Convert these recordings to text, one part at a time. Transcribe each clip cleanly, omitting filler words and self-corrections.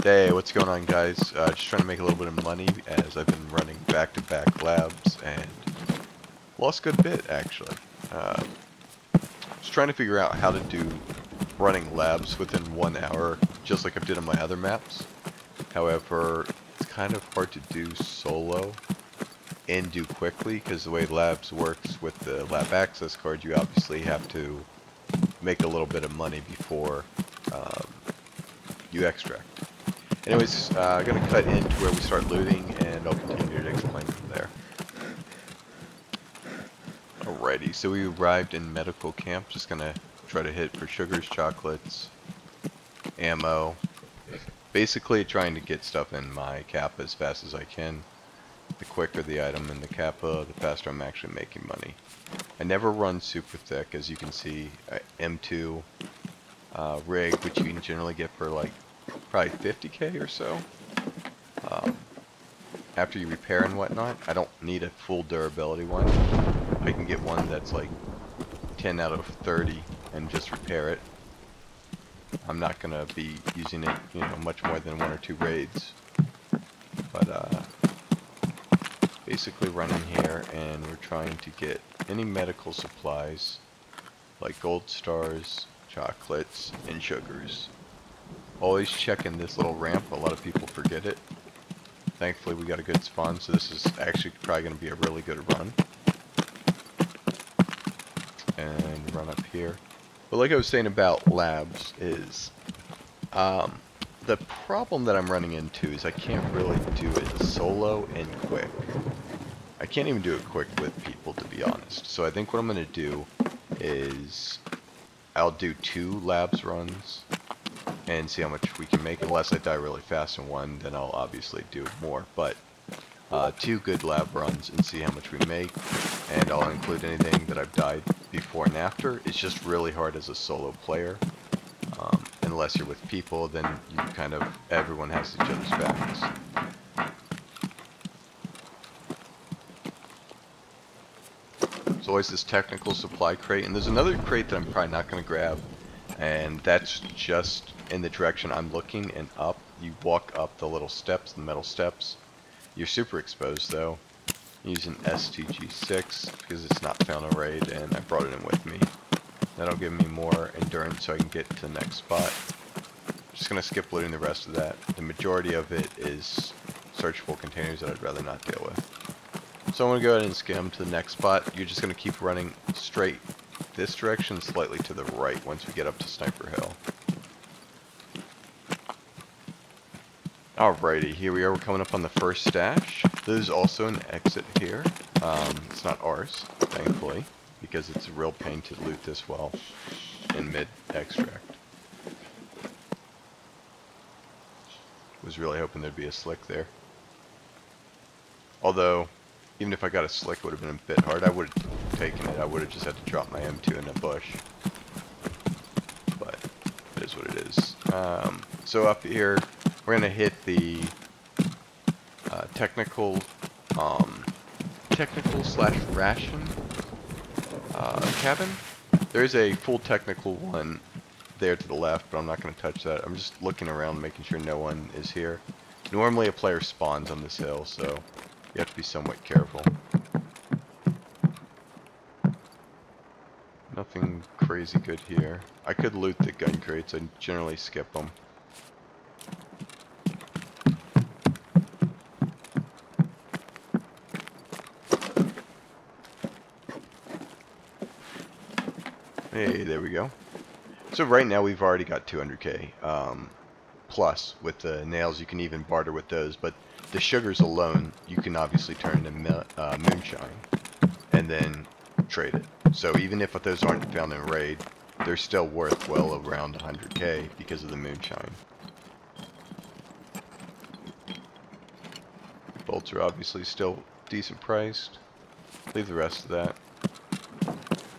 Hey, what's going on, guys? Just trying to make a little bit of money as I've been running back-to-back labs and lost a good bit, actually. Just trying to figure out how to do running labs within 1 hour, just like I've did on my other maps. However, it's kind of hard to do solo and do quickly because the way labs works with the lab access card, you obviously have to make a little bit of money before you extract. Anyways, I'm going to cut into where we start looting, and I'll continue to explain from there. Alrighty, so we arrived in medical camp. Just going to try to hit for sugars, chocolates, ammo. Basically trying to get stuff in my kappa as fast as I can. The quicker the item in the kappa, the faster I'm actually making money. I never run super thick, as you can see. M2 rig, which you can generally get for like probably 50k or so. After you repair and whatnot, I don't need a full durability one. I can get one that's like 10 out of 30 and just repair it. I'm not gonna be using it, you know, much more than 1 or 2 raids. But basically running here, and we're trying to get any medical supplies like gold stars, chocolates, and sugars. Always checking this little ramp. A lot of people forget it. Thankfully we got a good spawn, so this is actually probably going to be a really good run. And run up here. But like I was saying about labs is, the problem that I'm running into is I can't really do it solo and quick. I can't even do it quick with people, to be honest. So I think what I'm going to do is I'll do 2 labs runs and see how much we can make. Unless I die really fast in one, then I'll obviously do more. But 2 good lab runs and see how much we make. And I'll include anything that I've died before and after. It's just really hard as a solo player. Unless you're with people, then you kind of, everyone has each other's backs. There's always this technical supply crate, and there's another crate that I'm probably not going to grab. And that's just in the direction I'm looking and up. You walk up the little steps, the metal steps. You're super exposed though. I'm using STG6 because it's not found in raid, and I brought it in with me. That'll give me more endurance so I can get to the next spot. Just gonna skip looting the rest of that. The majority of it is searchable containers that I'd rather not deal with. So I'm gonna go ahead and skim to the next spot. You're just gonna keep running straight this direction, slightly to the right once we get up to Sniper Hill. Alrighty, here we are. We're coming up on the first stash. There's also an exit here. It's not ours, thankfully, because it's a real pain to loot this well in mid-extract. Was really hoping there'd be a slick there. Although, even if I got a slick, it would have been a bit hard. I would have taken it. I would have just had to drop my M2 in a bush. But it is what it is. So up here, we're gonna hit the technical slash ration cabin. There's a full technical one there to the left, but I'm not going to touch that. I'm just looking around, making sure no one is here. Normally a player spawns on this hill, so you have to be somewhat careful. Nothing crazy good here. I could loot the gun crates. I generally skip them. Hey, there we go. So right now we've already got 200k plus with the nails. You can even barter with those, but the sugars alone you can obviously turn into moonshine and then trade it. So even if those aren't found in raid, they're still worth well around 100k because of the moonshine. Bolts are obviously still decent priced. Leave the rest of that.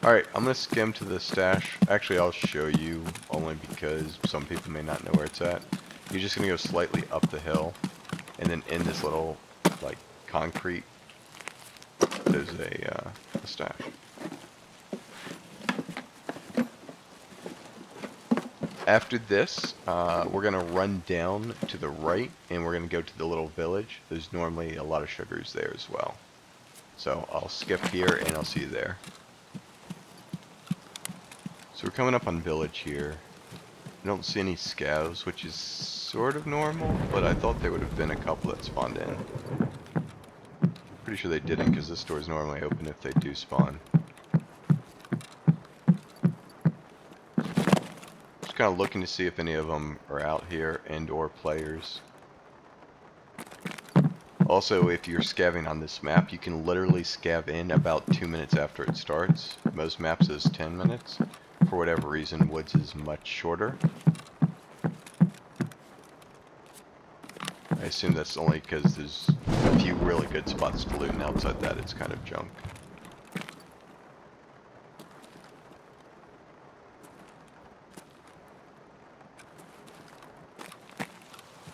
Alright, I'm going to skim to the stash. Actually, I'll show you, only because some people may not know where it's at. You're just going to go slightly up the hill, and then in this little, like, concrete, there's a stash. After this, we're going to run down to the right, and we're going to go to the little village. There's normally a lot of sugars there as well. So I'll skip here, and I'll see you there. So we're coming up on village here. I don't see any scavs, which is sort of normal, but I thought there would have been a couple that spawned in. Pretty sure they didn't, because this door is normally open if they do spawn. Just kind of looking to see if any of them are out here and or players. Also, if you're scavving on this map, you can literally scav in about 2 minutes after it starts. Most maps is 10 minutes. For whatever reason, Woods is much shorter. I assume that's only because there's a few really good spots to loot, and outside that it's kind of junk.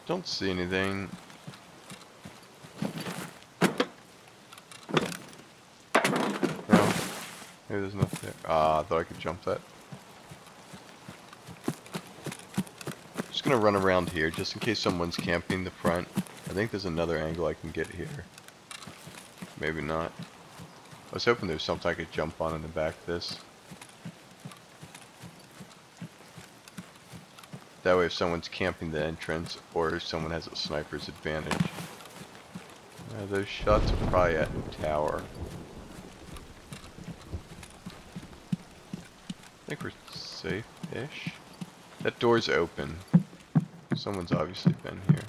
Don't see anything. No, maybe there's nothing there. Ah, I thought I could jump that. Just gonna run around here just in case someone's camping the front. I think there's another angle I can get here. Maybe not. I was hoping there's something I could jump on in the back of this. That way if someone's camping the entrance or if someone has a sniper's advantage. Those shots are probably at the tower. I think we're safe-ish. That door's open. Someone's obviously been here.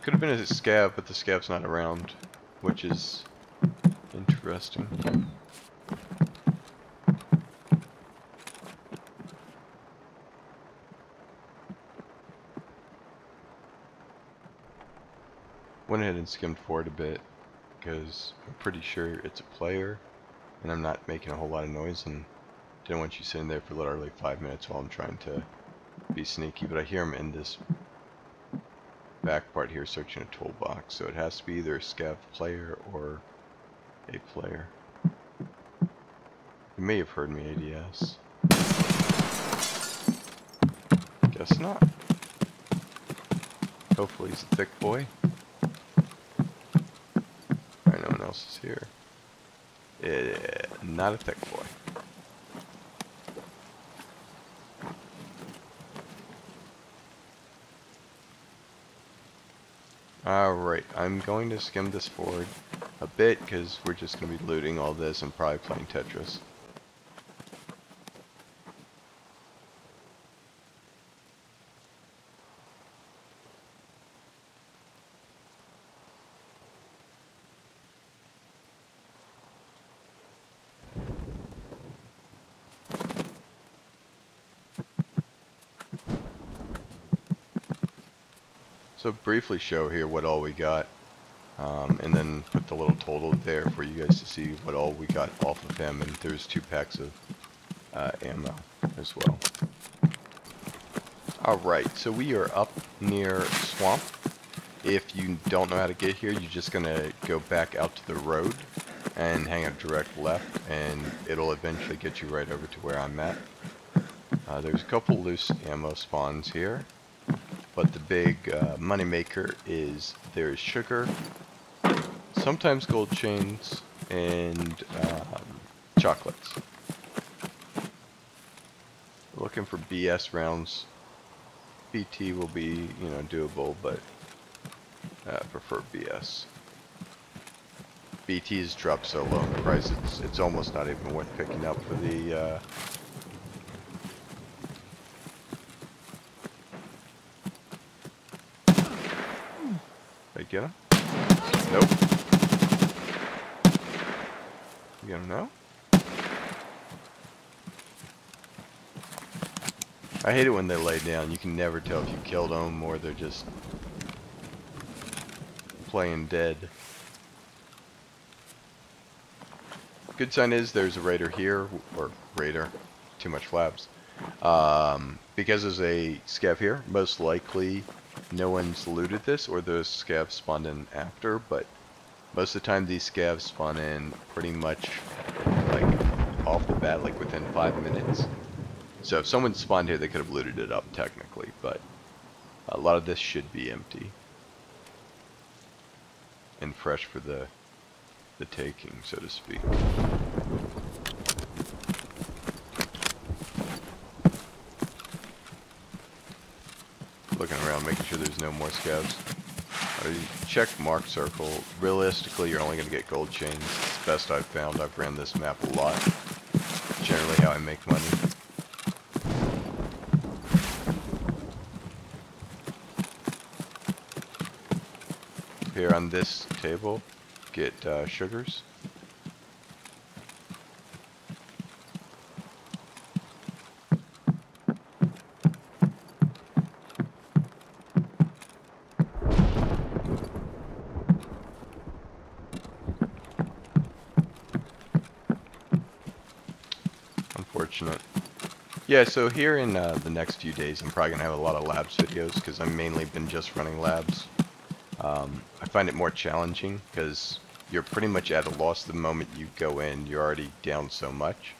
Could have been a scav, but the scav's not around, which is interesting. Went ahead and skimmed forward a bit because I'm pretty sure it's a player and I'm not making a whole lot of noise, and didn't want you sitting there for literally 5 minutes while I'm trying to be sneaky. But I hear him in this back part here searching a toolbox, so it has to be either a scav player or a player. You may have heard me, ADS. Guess not. Hopefully he's a thick boy. Alright, no one else is here. Not a thick boy. Alright, I'm going to skim this forward a bit because we're just going to be looting all this and probably playing Tetris. So briefly show here what all we got, and then put the little total there for you guys to see what all we got off of him, and there's 2 packs of ammo as well. Alright, so we are up near Swamp. If you don't know how to get here, you're just going to go back out to the road and hang a direct left, and it'll eventually get you right over to where I'm at. There's a couple loose ammo spawns here. But the big money maker is there's sugar, sometimes gold chains, and chocolates. Looking for BS rounds. BT will be, you know, doable, but I prefer BS. BT's dropped so low in the price, it's almost not even worth picking up for the get him? Nope. You get him now? I hate it when they lay down. You can never tell if you killed them or they're just playing dead. Good sign is there's a raider here, or raider, too much flaps. Because there's a scav here, most likely no one's looted this, or those scavs spawned in after, but most of the time these scavs spawn in pretty much like off the bat, like within 5 minutes. So if someone spawned here, they could have looted it up technically, but a lot of this should be empty and fresh for the taking, so to speak. Looking around, making sure there's no more scavs. Check mark circle. Realistically, you're only going to get gold chains. It's the best I've found. I've ran this map a lot. Generally how I make money. Here on this table, get sugars. Unfortunate. Yeah, so here in the next few days, I'm probably going to have a lot of labs videos because I've mainly been just running labs. I find it more challenging because you're pretty much at a loss the moment you go in. You're already down so much.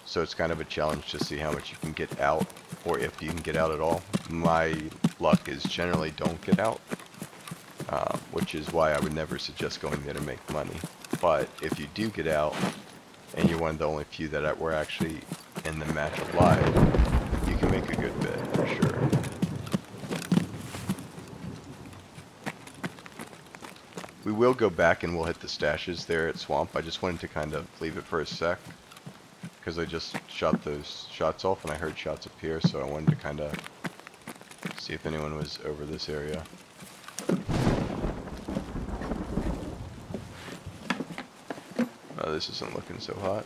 So it's kind of a challenge to see how much you can get out, or if you can get out at all. My luck is generally don't get out, which is why I would never suggest going there to make money. But if you do get out, and you're one of the only few that were actually in the match alive, you can make a good bit, for sure. We will go back and we'll hit the stashes there at Swamp. I just wanted to kind of leave it for a sec, because I just shot those shots off and I heard shots appear, so I wanted to kind of see if anyone was over this area. Oh, this isn't looking so hot.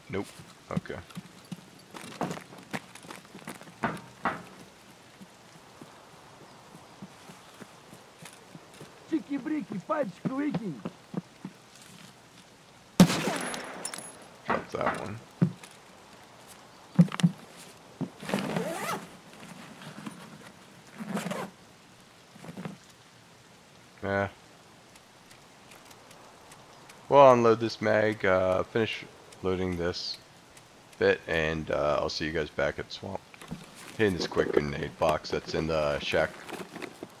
Nope. Okay. Чики-брики, пальчик выкинь. Drop that one. Yeah. Well, I'll unload this mag, finish loading this bit, and I'll see you guys back at Swamp. Hitting this quick grenade box that's in the shack,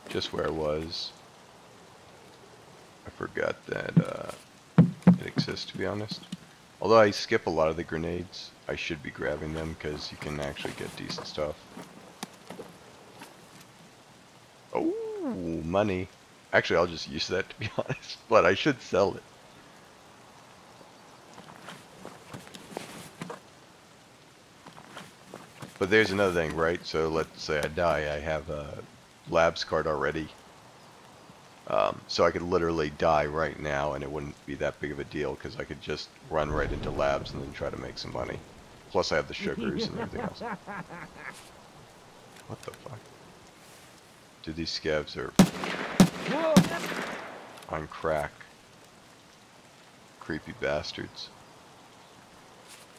just where it was. I forgot that it exists, to be honest. Although I skip a lot of the grenades, I should be grabbing them because you can actually get decent stuff. Oh, money. Actually, I'll just use that, to be honest, but I should sell it. But there's another thing, right? So let's say I die, I have a labs card already. So I could literally die right now and it wouldn't be that big of a deal because I could just run right into labs and then try to make some money. Plus I have the sugars and everything else. What the fuck? Dude, these scavs are on crack. Creepy bastards.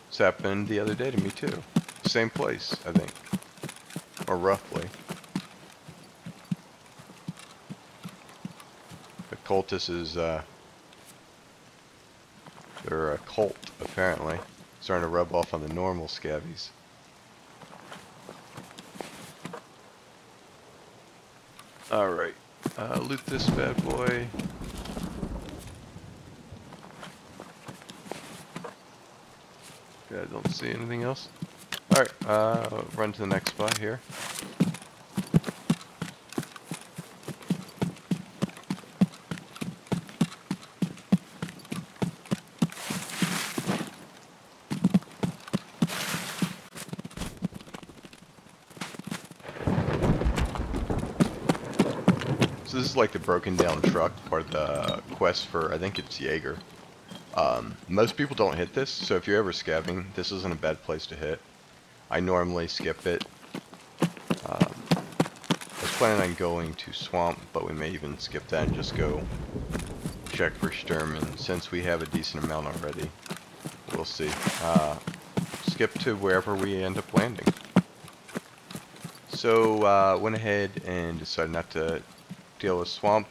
This happened the other day to me too. Same place, I think. Or roughly. The cultist is, they're a cult, apparently. Starting to rub off on the normal scavies. Alright. Loot this bad boy. Okay, I don't see anything else. Alright, run to the next spot here. So this is like the broken down truck, part of the quest for, I think it's Jaeger. Most people don't hit this, so if you're ever scavving, this isn't a bad place to hit. I normally skip it. I was planning on going to Swamp, but we may even skip that and just go check for Sturm, since we have a decent amount already. We'll see. Skip to wherever we end up landing. So, went ahead and decided not to deal with Swamp.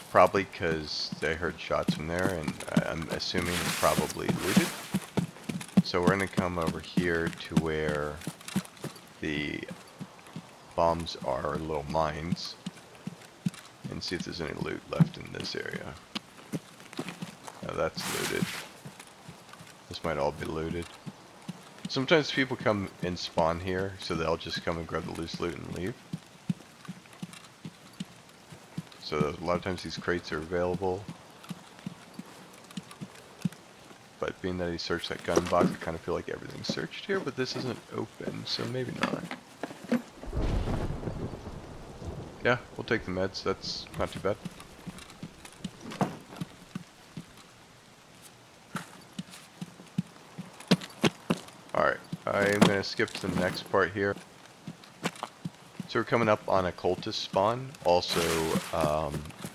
Probably because I heard shots from there, and I'm assuming it's probably looted. So we're going to come over here to where the bombs are, little mines, and see if there's any loot left in this area. Now that's looted. This might all be looted. Sometimes people come and spawn here, so they'll just come and grab the loose loot and leave. So a lot of times these crates are available. But being that he searched that gun box, I kind of feel like everything's searched here, but this isn't open, so maybe not. Yeah, we'll take the meds, that's not too bad. Alright, I'm going to skip to the next part here. So we're coming up on a cultist spawn, also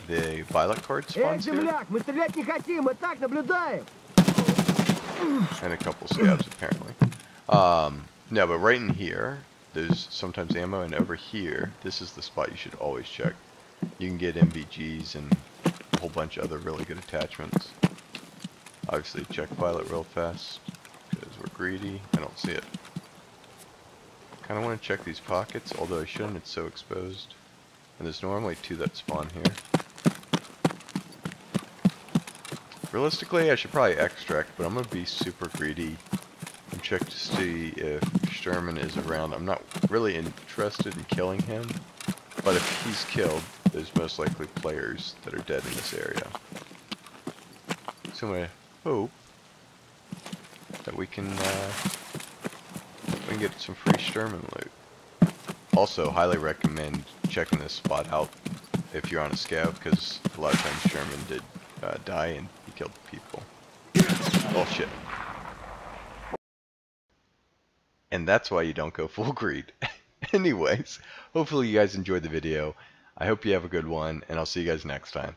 the violet card spawns here. Земляк, мы стрелять не хотим, мы так наблюдаем. And a couple scabs apparently. No, but right in here, there's sometimes ammo, and over here, this is the spot you should always check. You can get MVGs and a whole bunch of other really good attachments. Obviously check violet real fast, because we're greedy. I don't see it. Kind of want to check these pockets, although I shouldn't, it's so exposed. And there's normally two that spawn here. Realistically, I should probably extract, but I'm going to be super greedy and check to see if Sherman is around. I'm not really interested in killing him, but if he's killed, there's most likely players that are dead in this area. So I'm going to hope that we can get some free Sherman loot. Also, highly recommend checking this spot out if you're on a scav, because a lot of times Sherman did die and he killed people. Oh shit. And that's why you don't go full greed. Anyways, hopefully you guys enjoyed the video. I hope you have a good one, and I'll see you guys next time.